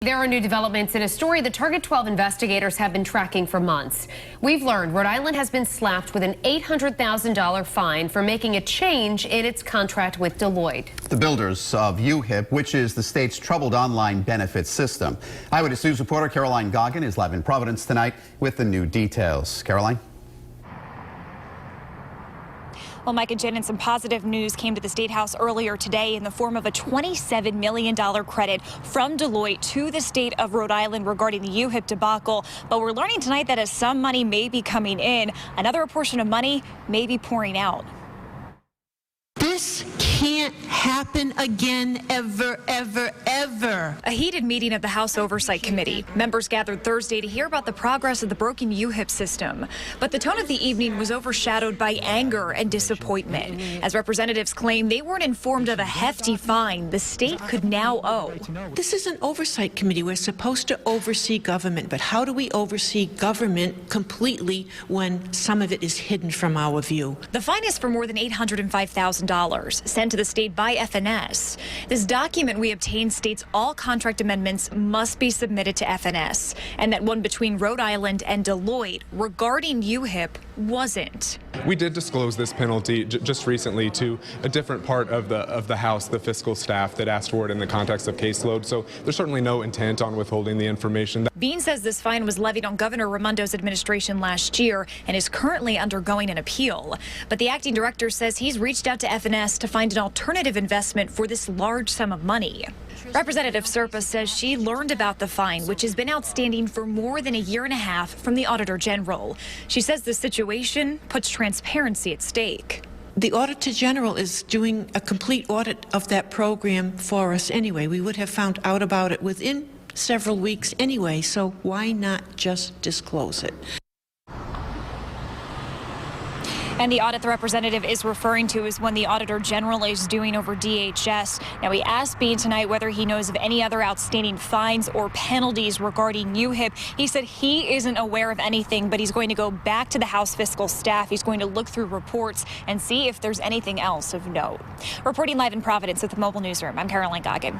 There are new developments in a story the Target 12 investigators have been tracking for months. We've learned Rhode Island has been slapped with an $800,000 fine for making a change in its contract with Deloitte. The builders of UHIP, which is the state's troubled online benefits system. Eyewitness News reporter Caroline Goggin is live in Providence tonight with the new details. Caroline? Well, Mike and Jen, some positive news came to the State House earlier today in the form of a $27 million credit from Deloitte to the state of Rhode Island regarding the UHIP debacle. But we're learning tonight that as some money may be coming in, another portion of money may be pouring out. This can't happen again, ever, ever, ever. A heated meeting of the House Oversight Committee. Members gathered Thursday to hear about the progress of the broken UHIP system. But the tone of the evening was overshadowed by anger and disappointment, as representatives claim they weren't informed of a hefty fine the state could now owe. This is an oversight committee. We're supposed to oversee government, but how do we oversee government completely when some of it is hidden from our view? The fine is for more than $805,000, sent to the state by FNS. This document we obtained states all contract amendments must be submitted to FNS, and that one between Rhode Island and Deloitte regarding UHIP wasn't. We did disclose this penalty just recently to a different part of the House, the fiscal staff, that asked for it in the context of caseload. So there's certainly no intent on withholding the information. Bean says this fine was levied on Governor Raimondo's administration last year and is currently undergoing an appeal. But the acting director says he's reached out to FNS to find an alternative investment for this large sum of money. Representative Serpa says she learned about the fine, which has been outstanding for more than a year and a half, from the Auditor General. She says the situation puts transparency at stake. The Auditor General is doing a complete audit of that program for us anyway. We would have found out about it within several weeks anyway, so why not just disclose it? And the audit the representative is referring to is one the Auditor General is doing over DHS. Now, we asked Bean tonight whether he knows of any other outstanding fines or penalties regarding UHIP. He said he isn't aware of anything, but he's going to go back to the House fiscal staff. He's going to look through reports and see if there's anything else of note. Reporting live in Providence at the Mobile Newsroom, I'm Caroline Goggin.